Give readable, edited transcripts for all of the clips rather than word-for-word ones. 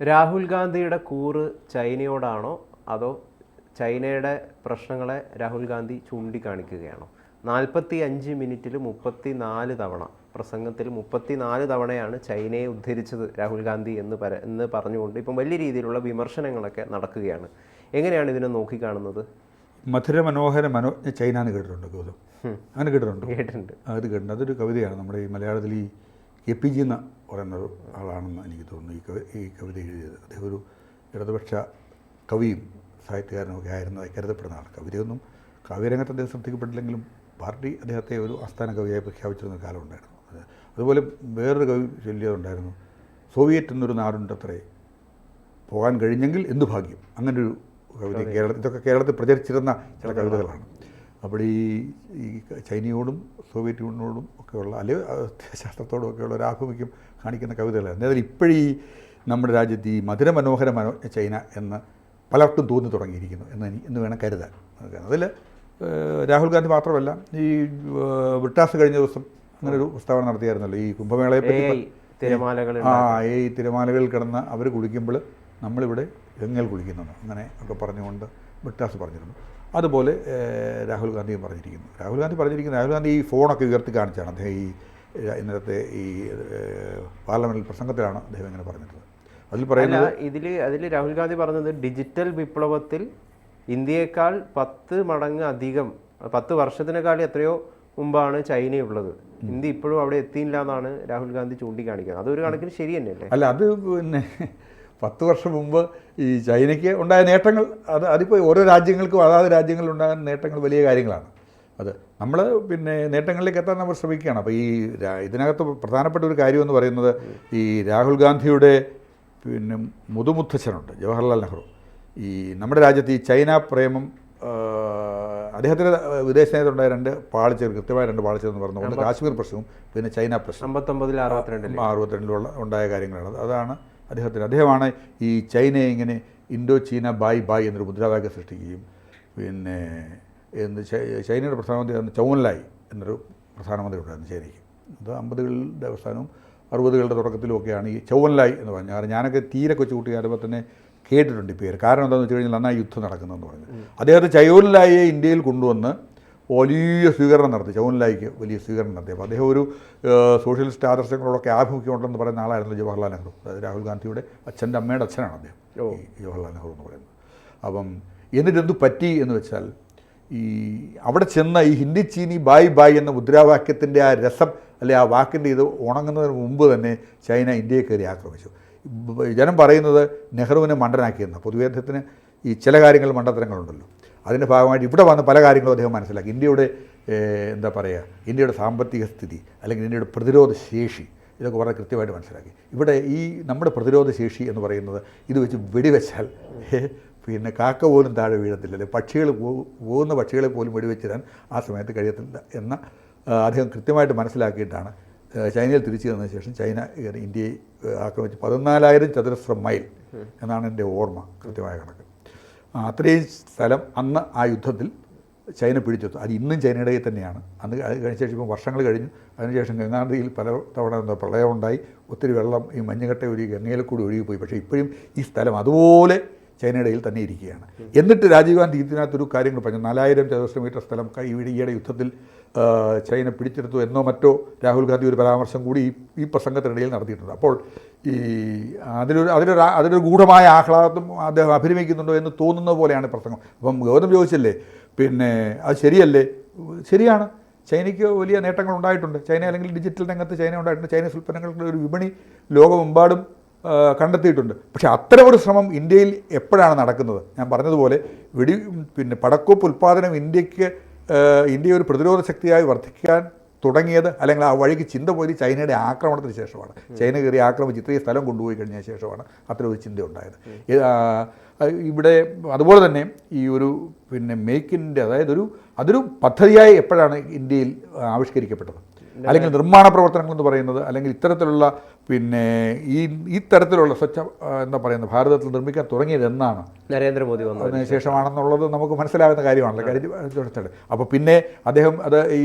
രാഹുൽ ഗാന്ധിയുടെ കൂറ് ചൈനയോടാണോ അതോ ചൈനയുടെ പ്രശ്നങ്ങളെ രാഹുൽ ഗാന്ധി ചൂണ്ടിക്കാണിക്കുകയാണോ? 45 മിനിറ്റിൽ 34 തവണ പ്രസംഗത്തിൽ 34 തവണയാണ് ചൈനയെ ഉദ്ധരിച്ചത് രാഹുൽ ഗാന്ധി എന്ന് പറഞ്ഞുകൊണ്ട് ഇപ്പം വലിയ രീതിയിലുള്ള വിമർശനങ്ങളൊക്കെ നടക്കുകയാണ്. എങ്ങനെയാണ് ഇതിനെ നോക്കിക്കാണുന്നത്? മധുര മനോഹര ചൈന എന്ന് കേട്ടിട്ടുണ്ട് ഗൗതം? അങ്ങനെ കേട്ടിട്ടുണ്ട്. അത് കേട്ടിട്ടുണ്ട്. അതൊരു കവിതയാണ്. നമ്മുടെ ഈ മലയാളത്തിൽ ഈ APG എന്ന് പറയുന്നൊരു ആളാണെന്ന് എനിക്ക് തോന്നുന്നു ഈ കവിത എഴുതിയത്. അദ്ദേഹം ഒരു ഇടതുപക്ഷ കവിയും സാഹിത്യകാരനും ഒക്കെ ആയിരുന്നതായി കരുതപ്പെടുന്നതാണ്. കവിതയൊന്നും കാവ്യരംഗത്ത് അദ്ദേഹം ശ്രദ്ധിക്കപ്പെട്ടില്ലെങ്കിലും പാർട്ടി അദ്ദേഹത്തെ ഒരു ആസ്ഥാന കവിയായി പ്രഖ്യാപിച്ചിരുന്ന കാലം ഉണ്ടായിരുന്നു. അതുപോലെ വേറൊരു കവി ചൊല്ലിയതുണ്ടായിരുന്നു, സോവിയറ്റ് എന്നൊരു നാടുണ്ടത്രേ, പോകാൻ കഴിഞ്ഞെങ്കിൽ എന്തു ഭാഗ്യം. അങ്ങനൊരു കവിത ഇതൊക്കെ കേരളത്തിൽ പ്രചരിച്ചിരുന്ന ചില കവിതകളാണ്. അപ്പോൾ ഈ ചൈനയോടും സോവിയറ്റ് യൂണിയനോടും ഒക്കെയുള്ള അല്ലെങ്കിൽ ശാസ്ത്രത്തോടും ഒക്കെയുള്ള ഒരു ആഭിമുഖ്യം കാണിക്കുന്ന കവിതകളാണ്. അതിൽ ഇപ്പോഴീ നമ്മുടെ രാജ്യത്ത് ഈ മധുര മനോഹര ചൈന എന്ന് പലർക്കും തോന്നി തുടങ്ങിയിരിക്കുന്നു എന്ന് വേണം കരുതാൻ. അതിൽ രാഹുൽ ഗാന്ധി മാത്രമല്ല, ഈ ബ്രിട്ടാസ് കഴിഞ്ഞ ദിവസം അങ്ങനൊരു പ്രസ്താവന നടത്തിയായിരുന്നല്ലോ, ഈ കുംഭമേളയെ പറ്റി. ഈ തിരമാലകളിൽ കിടന്ന് അവർ കുളിക്കുമ്പോൾ നമ്മളിവിടെ ഗംഗയിൽ കുളിക്കുന്നു അങ്ങനെ ഒക്കെ പറഞ്ഞുകൊണ്ട് ബ്രിട്ടാസ് പറഞ്ഞിരുന്നു. അതുപോലെ രാഹുൽ ഗാന്ധിയും പറഞ്ഞിരിക്കുന്നു. രാഹുൽ ഗാന്ധി ഈ ഫോണൊക്കെ ഉയർത്തി കാണിച്ചാണ് അദ്ദേഹം ഈ ഇന്നലത്തെ ഈ പാർലമെൻറ്റിൽ പ്രസംഗത്തിലാണ് അദ്ദേഹം ഇങ്ങനെ പറഞ്ഞിട്ടുള്ളത്. അതിൽ പറയുന്നത് അതിൽ രാഹുൽ ഗാന്ധി പറഞ്ഞത് ഡിജിറ്റൽ വിപ്ലവത്തിൽ ഇന്ത്യയേക്കാൾ 10 മടങ്ങ് അധികം 10 വർഷത്തിനേക്കാൾ എത്രയോ മുമ്പാണ് ചൈനയുള്ളത്. ഇന്ത്യ ഇപ്പോഴും അവിടെ എത്തിയില്ല എന്നാണ് രാഹുൽ ഗാന്ധി ചൂണ്ടിക്കാണിക്കുന്നത്. അതൊരു കണക്കിന് ശരി തന്നെയല്ലേ? അല്ല, അത് പിന്നെ 10 വർഷം മുമ്പ് ഈ ചൈനയ്ക്ക് ഉണ്ടായ നേട്ടങ്ങൾ അതിപ്പോൾ ഓരോ രാജ്യങ്ങൾക്കും അതാത് രാജ്യങ്ങളിലുണ്ടാകുന്ന നേട്ടങ്ങൾ വലിയ കാര്യങ്ങളാണ്. അത് നമ്മൾ പിന്നെ നേട്ടങ്ങളിലേക്ക് എത്താൻ നമ്മൾ ശ്രമിക്കുകയാണ്. അപ്പോൾ ഈ ഇതിനകത്ത് പ്രധാനപ്പെട്ട ഒരു കാര്യമെന്ന് പറയുന്നത്, ഈ രാഹുൽ ഗാന്ധിയുടെ പിന്നെ മുതുമുത്തച്ഛനുണ്ട് ജവഹർലാൽ നെഹ്റു. ഈ നമ്മുടെ രാജ്യത്ത് ഈ ചൈന പ്രേമം അദ്ദേഹത്തിൻ്റെ വിദേശ നയത്തിലുണ്ടായ കൃത്യമായ രണ്ട് പാളിച്ചകൾ എന്ന് പറഞ്ഞു. ഒന്ന് കാശ്മീർ പ്രശ്നവും പിന്നെ ചൈന പ്രശ്നം 1962 ഉണ്ടായ കാര്യങ്ങളാണ്. അതാണ് അദ്ദേഹമാണ് ഈ ചൈനയെ ഇങ്ങനെ ഇൻഡോ ചീന ബായ് ബായ് എന്നൊരു മുദ്രാവാക്യം സൃഷ്ടിക്കുകയും പിന്നെ ചൈനയുടെ പ്രധാനമന്ത്രി ചൗവൻലായ് എന്നൊരു പ്രധാനമന്ത്രി ഉണ്ടായിരുന്നു ചൈനയ്ക്ക്. അത് 50കളുടെ അവസാനവും 60കളുടെ തുടക്കത്തിലുമൊക്കെയാണ് ഈ ചൗവൻലായ് എന്ന് പറഞ്ഞാൽ. ഞാനൊക്കെ തീരെ കൊച്ചുകുട്ടിയാകുമ്പോൾ തന്നെ കേട്ടിട്ടുണ്ട് ഈ പേര്. കാരണം എന്താണെന്ന് വെച്ച് കഴിഞ്ഞാൽ നന്നായി യുദ്ധം നടക്കുന്നതെന്ന് പറഞ്ഞു. അദ്ദേഹത്തെ ചൗവൻലായിയെ ഇന്ത്യയിൽ കൊണ്ടുവന്ന് വലിയ സ്വീകരണം നടത്തി. ചൗവൻലായിക്ക് വലിയ സ്വീകരണം നടത്തി. അപ്പോൾ അദ്ദേഹം ഒരു സോഷ്യലിസ്റ്റ് ആദർശങ്ങളോടൊക്കെ ആഭിമുഖ്യമുണ്ടെന്ന് പറയുന്ന ആളായിരുന്നു ജവഹർലാൽ നെഹ്റു. അതായത് രാഹുൽ ഗാന്ധിയുടെ അച്ഛൻ്റെ അമ്മയുടെ അച്ഛനാണ് അദ്ദേഹം, ഈ ജവഹർലാൽ നെഹ്റു എന്ന് പറയുന്നത്. അപ്പം എന്നിട്ടെന്ത് പറ്റി എന്ന് വെച്ചാൽ, ഈ അവിടെ ചെന്ന ഈ ഹിന്ദി ചീനി ബായ് ബായ് എന്ന മുദ്രാവാക്യത്തിൻ്റെ ആ രസം അല്ലെ ആ വാക്കിൻ്റെ ഇത് ഉണങ്ങുന്നതിന് മുമ്പ് തന്നെ ചൈന ഇന്ത്യയെ കയറി ആക്രമിച്ചു. ജനം പറയുന്നത് നെഹ്റുവിനെ മണ്ടനാക്കിയെന്ന്. പൊതുവേ അദ്ദേഹത്തിന് ഈ ചില കാര്യങ്ങൾ മണ്ടത്തരങ്ങളുണ്ടല്ലോ. അതിൻ്റെ ഭാഗമായിട്ട് ഇവിടെ വന്ന് പല കാര്യങ്ങളും അദ്ദേഹം മനസ്സിലാക്കി. ഇന്ത്യയുടെ എന്താ പറയുക, ഇന്ത്യയുടെ സാമ്പത്തിക സ്ഥിതി അല്ലെങ്കിൽ ഇന്ത്യയുടെ പ്രതിരോധ ശേഷി ഇതൊക്കെ വളരെ കൃത്യമായിട്ട് മനസ്സിലാക്കി. ഇവിടെ ഈ നമ്മുടെ പ്രതിരോധ ശേഷി എന്ന് പറയുന്നത് ഇത് വെച്ച് വെടിവെച്ചാൽ പിന്നെ കാക്ക പോലും താഴെ വീഴത്തില്ല, അല്ലെ പോകുന്ന പക്ഷികളെ പോലും വെടിവെച്ചിടാൻ ആ സമയത്ത് കഴിയത്തില്ല എന്ന് അദ്ദേഹം കൃത്യമായിട്ട് മനസ്സിലാക്കിയിട്ടാണ് ചൈനയിൽ തിരിച്ചു വന്നതിന് ശേഷം ചൈന ഇന്ത്യയെ ആക്രമിച്ച് 14,000 ചതുരശ്ര മൈൽ എന്നാണ് എൻ്റെ ഓർമ്മ, കൃത്യമായ കണക്ക്. അത്രയും സ്ഥലം അന്ന് ആ യുദ്ധത്തിൽ ചൈന പിടിച്ചെടുത്തു. അത് ഇന്നും ചൈനയുടെ തന്നെയാണ്. അന്ന് അത് കഴിഞ്ഞ ശേഷം ഇപ്പോൾ വർഷങ്ങൾ കഴിഞ്ഞു. അതിനുശേഷം ഗംഗാനദിയിൽ പല തവണ പ്രളയം ഉണ്ടായി, ഒത്തിരി വെള്ളം ഈ മഞ്ഞുകട്ട ഒഴുകി ഗംഗയിൽ കൂടി ഒഴുകിപ്പോയി. പക്ഷേ ഇപ്പോഴും ഈ സ്ഥലം അതുപോലെ ചൈനയുടെ തന്നെ ഇരിക്കുകയാണ്. എന്നിട്ട് രാജീവ് ഗാന്ധി ഇതിനകത്തൊരു കാര്യങ്ങൾ പറഞ്ഞു. 4,000 ചതുരശ്ര മീറ്റർ സ്ഥലം ഈയിടെ യുദ്ധത്തിൽ ചൈന പിടിച്ചെടുത്തു എന്നോ മറ്റോ രാഹുൽ ഗാന്ധി ഒരു പരാമർശം കൂടി ഈ പ്രസംഗത്തിനിടയിൽ നടത്തിയിട്ടുണ്ട്. അപ്പോൾ ഈ അതിലൊരു ഗൂഢമായ ആഹ്ലാദം അദ്ദേഹം അഭിനയിക്കുന്നുണ്ടോ എന്ന് തോന്നുന്ന പോലെയാണ് പ്രസംഗം. അപ്പം ഗൗതം ചോദിച്ചല്ലേ, പിന്നെ അത് ശരിയല്ലേ? ശരിയാണ്. ചൈനയ്ക്ക് വലിയ നേട്ടങ്ങൾ ഉണ്ടായിട്ടുണ്ട്. ചൈന അല്ലെങ്കിൽ ഡിജിറ്റൽ രംഗത്ത് ചൈന ഉണ്ടായിട്ടുണ്ട്. ചൈനീസ് ഉൽപ്പന്നങ്ങളുടെ ഒരു വിപണി ലോകമെമ്പാടും കണ്ടെത്തിയിട്ടുണ്ട്. പക്ഷേ അത്തരം ഒരു ശ്രമം ഇന്ത്യയിൽ എപ്പോഴാണ് നടക്കുന്നത്? ഞാൻ പറഞ്ഞതുപോലെ പിന്നെ പടക്കോപ്പ് ഉൽപ്പാദനം ഇന്ത്യ ഒരു പ്രതിരോധ ശക്തിയായി വർദ്ധിക്കാൻ തുടങ്ങിയത് അല്ലെങ്കിൽ ആ വഴിക്ക് ചിന്ത പോയി ചൈനയുടെ ആക്രമണത്തിന് ശേഷമാണ്. ചൈന കയറി ആക്രമിച്ച് ഇത്രയും സ്ഥലം കൊണ്ടുപോയി കഴിഞ്ഞ ശേഷമാണ് അത്തരം ഒരു ചിന്ത ഉണ്ടായത്. ഇവിടെ അതുപോലെ തന്നെ ഈ ഒരു പിന്നെ മേക്ക് ഇന്ത്യ, അതായത് അതൊരു പദ്ധതിയായി എപ്പോഴാണ് ഇന്ത്യയിൽ ആവിഷ്കരിക്കപ്പെട്ടത്? അല്ലെങ്കിൽ നിർമ്മാണ പ്രവർത്തനങ്ങൾ എന്ന് പറയുന്നത്, അല്ലെങ്കിൽ ഇത്തരത്തിലുള്ള പിന്നെ ഈ തരത്തിലുള്ള എന്താ പറയുന്നത് ഭാരതത്തിൽ നിർമ്മിക്കാൻ തുടങ്ങിയത് എന്നാണ് നരേന്ദ്രമോദി അതിന് ശേഷമാണെന്നുള്ളത് നമുക്ക് മനസ്സിലാകുന്ന കാര്യമാണല്ലോ കാര്യം. അപ്പോൾ പിന്നെ അദ്ദേഹം അത്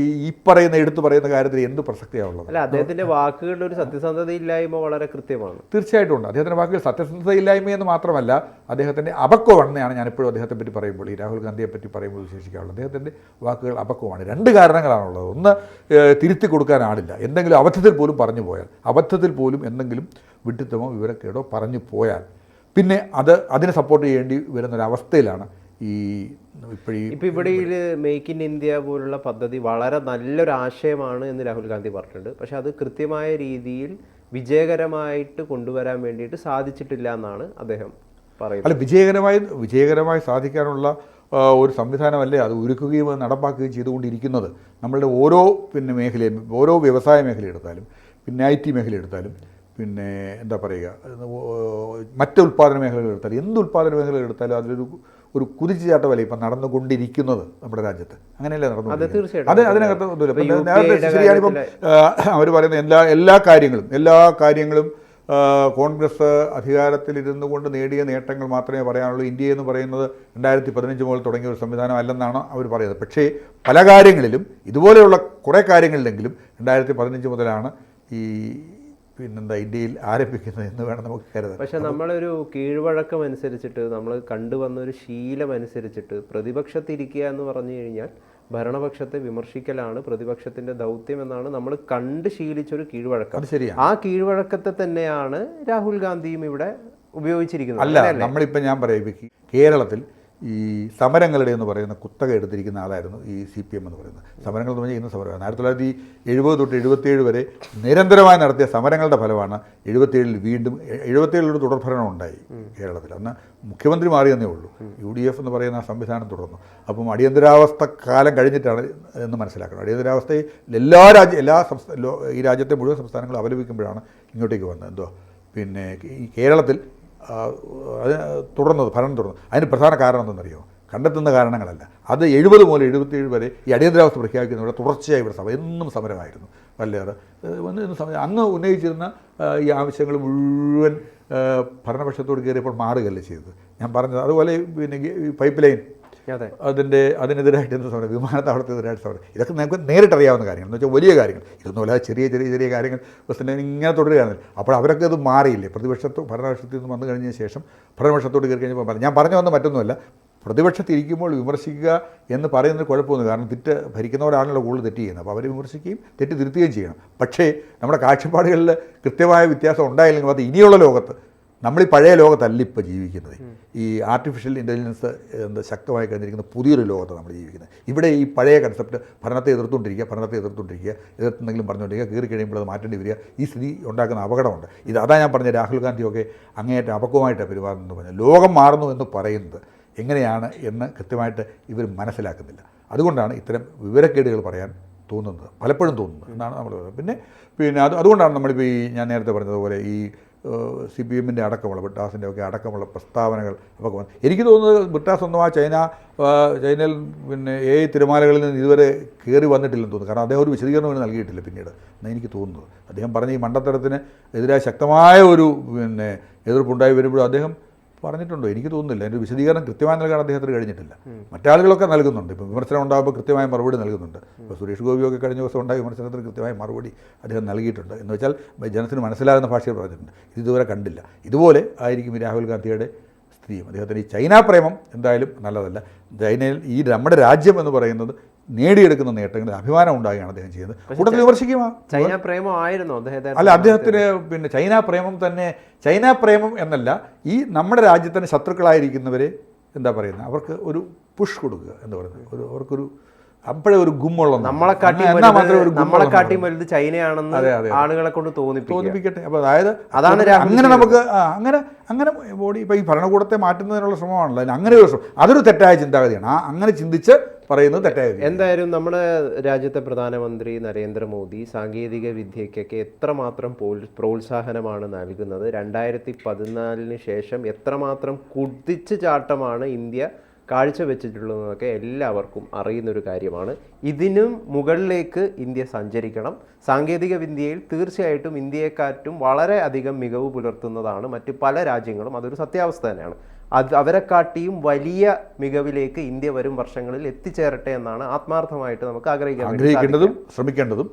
ഈ പറയുന്ന എടുത്തു പറയുന്ന കാര്യത്തിൽ എന്ത് പ്രസക്തിയാണുള്ളത്? അല്ല, അദ്ദേഹത്തിന്റെ വാക്കുകളുടെ ഒരു സത്യസന്ധതയില്ലായ്മ വളരെ കൃത്യമാണ്. തീർച്ചയായിട്ടും ഉണ്ട്. അദ്ദേഹത്തിൻ്റെ വാക്കുകൾ സത്യസന്ധതയില്ലായ്മയെന്ന് മാത്രമല്ല, അദ്ദേഹത്തിൻ്റെ അപക്വമാണെന്നാണ് ഞാനിപ്പോഴും അദ്ദേഹത്തെ പറ്റി പറയുമ്പോൾ, ഈ രാഹുൽ ഗാന്ധിയെ പറ്റി പറയുമ്പോൾ വിശേഷിക്കാറുള്ളത്. അദ്ദേഹത്തിൻ്റെ വാക്കുകൾ അപക്വമാണ്. രണ്ട് കാരണങ്ങളാണുള്ളത്. ഒന്ന്, തിരുത്തി കൊടുക്കാനാളില്ല. എന്തെങ്കിലും അബദ്ധത്തിൽ പോലും പറഞ്ഞു പോയാൽ, അബദ്ധത്തിൽ പോലും എന്തെങ്കിലും വിഡ്ഢിത്തമോ വിവരക്കേടോ പറഞ്ഞു പോയാൽ പിന്നെ അതിനെ സപ്പോർട്ട് ചെയ്യേണ്ടി വരുന്നൊരവസ്ഥയിലാണ് ഇപ്പോൾ ഇവിടെ മേക്ക് ഇൻ ഇന്ത്യ പോലുള്ള പദ്ധതി വളരെ നല്ലൊരു ആശയമാണ് എന്ന് രാഹുൽ ഗാന്ധി പറഞ്ഞിട്ടുണ്ട്. പക്ഷെ അത് കൃത്യമായ രീതിയിൽ വിജയകരമായിട്ട് കൊണ്ടുവരാൻ വേണ്ടിയിട്ട് സാധിച്ചിട്ടില്ല എന്നാണ് അദ്ദേഹം പറയുന്നത്. അല്ല, വിജയകരമായി സാധിക്കാനുള്ള ഒരു സംവിധാനമല്ലേ അത് ഒരുക്കുകയും നടപ്പാക്കുകയും ചെയ്തുകൊണ്ടിരിക്കുന്നത്. നമ്മളുടെ ഓരോ മേഖലയും, ഓരോ വ്യവസായ മേഖല എടുത്താലും, പിന്നെ IT മേഖല എടുത്താലും, പിന്നെ എന്താ പറയുക, മറ്റ് ഉൽപ്പാദന മേഖലകൾ എടുത്താലും, എന്ത് ഉൽപ്പാദന മേഖലകൾ എടുത്താലും അതിലൊരു കുതിച്ചുചാട്ടമല്ലേ ഇപ്പം നടന്നുകൊണ്ടിരിക്കുന്നത് നമ്മുടെ രാജ്യത്ത്. അങ്ങനെയല്ലേ നടന്നുകൊണ്ടിരിക്കുന്നത്? അതിനകത്ത് ഒന്നുമില്ല. ശരിയാണിപ്പം അവർ പറയുന്ന എല്ലാ കാര്യങ്ങളും കോൺഗ്രസ് അധികാരത്തിലിരുന്നു കൊണ്ട് നേടിയ നേട്ടങ്ങൾ മാത്രമേ പറയാനുള്ളൂ. ഇന്ത്യ എന്ന് പറയുന്നത് 2015 മുതൽ തുടങ്ങിയ ഒരു സംവിധാനം അല്ലെന്നാണ് അവർ പറയുന്നത്. പക്ഷേ പല കാര്യങ്ങളിലും, ഇതുപോലെയുള്ള കുറേ കാര്യങ്ങളിലെങ്കിലും 2015 മുതലാണ് ഇന്ത്യയിൽ ആരംഭിക്കുന്നത് എന്ന് വേണം നമുക്ക് കരുതാൻ. പക്ഷെ നമ്മളൊരു കീഴ്വഴക്കം അനുസരിച്ചിട്ട്, നമ്മൾ കണ്ടുവന്നൊരു ശീലം അനുസരിച്ചിട്ട് പ്രതിപക്ഷത്തിരിക്കുക എന്ന് പറഞ്ഞു കഴിഞ്ഞാൽ ഭരണപക്ഷത്തെ വിമർശിക്കലാണ് പ്രതിപക്ഷത്തിന്റെ ദൗത്യം എന്നാണ് നമ്മൾ കണ്ട് ശീലിച്ചൊരു കീഴ്വഴക്കം. ആ കീഴ്വഴക്കത്തെ തന്നെയാണ് രാഹുൽ ഗാന്ധിയും ഇവിടെ ഉപയോഗിച്ചിരിക്കുന്നത്. അല്ല, നമ്മളിപ്പോൾ ഞാൻ പറയാം, കേരളത്തിൽ ഈ സമരങ്ങളുടെ എന്ന് പറയുന്ന കുത്തക എടുത്തിരിക്കുന്ന ആളായിരുന്നു ഈ CPM എന്ന് പറയുന്നത്. സമരങ്ങൾ എന്ന് പറഞ്ഞാൽ ഇന്ന് സമരമാണ്. 1970 തൊട്ട് 77 വരെ നിരന്തരമായി നടത്തിയ സമരങ്ങളുടെ ഫലമാണ് 77 വീണ്ടും 77 ഒരു തുടർഭരണം ഉണ്ടായി കേരളത്തിൽ. അന്ന് മുഖ്യമന്ത്രി മാറിയെന്നേ ഉള്ളൂ. UDF എന്ന് പറയുന്ന സംവിധാനം തുടർന്നു. അപ്പം അടിയന്തരാവസ്ഥ കാലം കഴിഞ്ഞിട്ടാണ് എന്ന് മനസ്സിലാക്കണം. അടിയന്തരാവസ്ഥയിൽ ഈ രാജ്യത്തെ മുഴുവൻ സംസ്ഥാനങ്ങളും അപലപിക്കുമ്പോഴാണ് ഇങ്ങോട്ടേക്ക് വന്നത്. പിന്നെ ഈ കേരളത്തിൽ ഭരണം തുടർന്നു. അതിന് പ്രധാന കാരണം എന്തെന്നറിയോ? കണ്ടെത്തുന്ന കാരണങ്ങളല്ല. അത് 70 മുതൽ 77 വരെ ഈ അടിയന്തരാവസ്ഥ പ്രഖ്യാപിക്കുന്നവിടെ തുടർച്ചയായി ഇവിടെ എന്നും സമരമായിരുന്നു. വല്ലേറെ അന്ന് ഉന്നയിച്ചിരുന്ന ഈ ആവശ്യങ്ങൾ മുഴുവൻ ഭരണപക്ഷത്തോട് കയറിയപ്പോൾ മാറുകയല്ലേ ചെയ്തത്. ഞാൻ പറഞ്ഞത് അതുപോലെ പിന്നെ ഈ പൈപ്പ് ലൈൻ അതിനെതിരായിട്ട് എന്ത് സമരം, വിമാനത്താവളത്തിനെതിരായിട്ട് സമരം, ഇതൊക്കെ നമുക്ക് നേരിട്ടറിയാവുന്ന കാര്യങ്ങൾ എന്ന് വെച്ചാൽ വലിയ കാര്യങ്ങൾ. ഇതൊന്നുമല്ല, ചെറിയ കാര്യങ്ങൾ ബസ്സിൻ്റെ ഇങ്ങനെ തുടരുകയാണ്. അപ്പോൾ അവരൊക്കെ അത് മാറിയില്ലേ? ഭരണപക്ഷത്തിൽ നിന്ന് വന്നു കഴിഞ്ഞ ശേഷം ഭരണപക്ഷത്തോട് കയറി കഴിഞ്ഞപ്പോൾ ഞാൻ പറഞ്ഞു വന്ന മറ്റൊന്നുമല്ല, പ്രതിപക്ഷത്തിരിക്കുമ്പോൾ വിമർശിക്കുക എന്ന് പറയുന്നത് കുഴപ്പമൊന്നും. കാരണം ഭരിക്കുന്നവരാണല്ലോ കൂടുതൽ തെറ്റ് ചെയ്യുന്നത്. അപ്പോൾ അവർ വിമർശിക്കുകയും തെറ്റ് തിരുത്തുകയും ചെയ്യണം. പക്ഷേ നമ്മുടെ കാഴ്ചപ്പാടുകളിൽ കൃത്യമായ വ്യത്യാസം ഉണ്ടായില്ലെങ്കിൽ അത് ഇനിയുള്ള ലോകത്ത്, നമ്മൾ ഈ പഴയ ലോകത്തല്ല ഇപ്പോൾ ജീവിക്കുന്നത്. ഈ ആർട്ടിഫിഷ്യൽ ഇൻ്റലിജൻസ് ശക്തമായി കഴിഞ്ഞിരിക്കുന്ന പുതിയൊരു ലോകത്താണ് നമ്മൾ ജീവിക്കുന്നത്. ഇവിടെ ഈ പഴയ കൺസെപ്റ്റ് ഭരണത്തെ എതിർത്തുകൊണ്ടിരിക്കുക, എതിർത്തുണ്ടെങ്കിലും പറഞ്ഞുകൊണ്ടിരിക്കുക, കയറി കഴിയുമ്പോൾ അത് മാറ്റേണ്ടി വരിക, ഈ സ്ഥിതി ഉണ്ടാക്കുന്ന അപകടമുണ്ട്. അതാ ഞാൻ പറഞ്ഞ രാഹുൽ ഗാന്ധിയൊക്കെ അങ്ങേയറ്റം അപക്വമായിട്ടാണ് പെരുമാറുന്നത് പറഞ്ഞു. ലോകം മാറുന്നു എന്ന് പറയുന്നത് എങ്ങനെയാണ് എന്ന് കൃത്യമായിട്ട് ഇവർ മനസ്സിലാക്കുന്നില്ല. അതുകൊണ്ടാണ് ഇത്തരം വിവരക്കേടുകൾ പറയാൻ പലപ്പോഴും തോന്നുന്നത് എന്നാണ് നമ്മൾ പറയുന്നത്. പിന്നെ അതുകൊണ്ടാണ് നമ്മളിപ്പോൾ ഞാൻ നേരത്തെ പറഞ്ഞതുപോലെ ഈ CPM-ൻ്റെ അടക്കമുള്ള ബ്രിട്ടാസിൻ്റെ ഒക്കെ അടക്കമുള്ള പ്രസ്താവനകൾ അപ്പോൾ എനിക്ക് തോന്നുന്നത് ബ്രിട്ടാസ് ഒന്നും ചൈനയിൽ പിന്നെ തിരമാലകളിൽ നിന്ന് ഇതുവരെ കയറി വന്നിട്ടില്ലെന്ന് തോന്നുന്നു. കാരണം അദ്ദേഹം ഒരു വിശദീകരണം നൽകിയിട്ടില്ല പിന്നീട് എന്നാണ് എനിക്ക് തോന്നുന്നത്. അദ്ദേഹം പറഞ്ഞ ഈ മണ്ടത്തരത്തിന് എതിരായ ശക്തമായ ഒരു എതിർപ്പുണ്ടായി വരുമ്പോഴും അദ്ദേഹം പറഞ്ഞിട്ടുണ്ടോ? എനിക്ക് തോന്നുന്നില്ല. അതിൻ്റെ വിശദീകരണം കൃത്യമായി നൽകാൻ അദ്ദേഹത്തിന് കഴിഞ്ഞിട്ടില്ല. മറ്റാളുകളൊക്കെ നൽകുന്നുണ്ട്. ഇപ്പോൾ വിമർശനം ഉണ്ടാകുമ്പോൾ കൃത്യമായ മറുപടി നൽകുന്നുണ്ട്. ഇപ്പോൾ സുരേഷ് ഗോപിയൊക്കെ കഴിഞ്ഞ ദിവസം ഉണ്ടായ വിമർശനത്തിന് കൃത്യമായ മറുപടി അദ്ദേഹം നൽകിയിട്ടുണ്ട്. എന്ന് വെച്ചാൽ ജനത്തിന് മനസ്സിലാകുന്ന ഭാഷയിൽ പറഞ്ഞിട്ടുണ്ട്. ഇതുവരെ കണ്ടില്ല. ഇതുപോലെ ആയിരിക്കും ഈ രാഹുൽ ഗാന്ധിയുടെ സ്ഥിതിയും. അദ്ദേഹത്തിന് ഈ ചൈന പ്രേമം എന്തായാലും നല്ലതല്ല. ചൈനയിൽ നമ്മുടെ രാജ്യം എന്ന് പറയുന്നത് നേടിയെടുക്കുന്ന നേട്ടങ്ങളിൽ അഭിമാനം ഉണ്ടാകുകയാണ് അദ്ദേഹം ചെയ്യുന്നത്. കൂടുതൽ വിമർശിക്കുമോ? ചൈന പ്രേമമായിരുന്നു അദ്ദേഹത്തെ? അല്ല, അദ്ദേഹത്തിന് പിന്നെ ചൈന പ്രേമം എന്നല്ല, ഈ നമ്മുടെ രാജ്യത്തിന് ശത്രുക്കളായിരിക്കുന്നവരെ എന്താ പറയുന്നത്, അവർക്ക് ഒരു പുഷ് കൊടുക്കുക എന്ന് പറയുന്നത്, അവർക്കൊരു അപ്പോഴേ ഒരു ഗുമ്മുള്ള നമ്മളെക്കാട്ടി വലുത് ചൈനയാണെന്ന് ആളുകളെ കൊണ്ട് തോന്നിപ്പിക്കട്ടെ. അപ്പോൾ അതാണ് അങ്ങനെ നമുക്ക് അങ്ങനെ ബോഡി ഇപ്പോൾ ഈ ഭരണകൂടത്തെ മാറ്റുന്നതിനുള്ള ശ്രമമാണല്ലോ. അങ്ങനെ ഒരു ശ്രമം, അതൊരു തെറ്റായ ചിന്താഗതിയാണ്. അങ്ങനെ ചിന്തിച്ച് പറയുന്നത് തെറ്റായ. എന്തായാലും നമ്മുടെ രാജ്യത്തെ പ്രധാനമന്ത്രി നരേന്ദ്രമോദി സാങ്കേതിക വിദ്യയ്ക്കൊക്കെ എത്രമാത്രം പ്രോത്സാഹനമാണ് നൽകുന്നത്, 2014 ശേഷം എത്രമാത്രം കുതിച്ചു ചാട്ടമാണ് ഇന്ത്യ കാഴ്ചവെച്ചിട്ടുള്ളതെന്നൊക്കെ എല്ലാവർക്കും അറിയുന്നൊരു കാര്യമാണ്. ഇതിനും മുകളിലേക്ക് ഇന്ത്യ സഞ്ചരിക്കണം. സാങ്കേതിക വിദ്യയിൽ തീർച്ചയായിട്ടും ഇന്ത്യയെക്കാട്ടും വളരെ അധികം മികവ് പുലർത്തുന്നതാണ് മറ്റ് പല രാജ്യങ്ങളും. അതൊരു സത്യാവസ്ഥ തന്നെയാണ്. അവരെക്കാട്ടിയും വലിയ മികവിലേക്ക് ഇന്ത്യ വരും വർഷങ്ങളിൽ എത്തിച്ചേരട്ടെ എന്നാണ് ആത്മാർത്ഥമായിട്ട് നമുക്ക് ആഗ്രഹിക്കേണ്ടതും ശ്രമിക്കേണ്ടതും.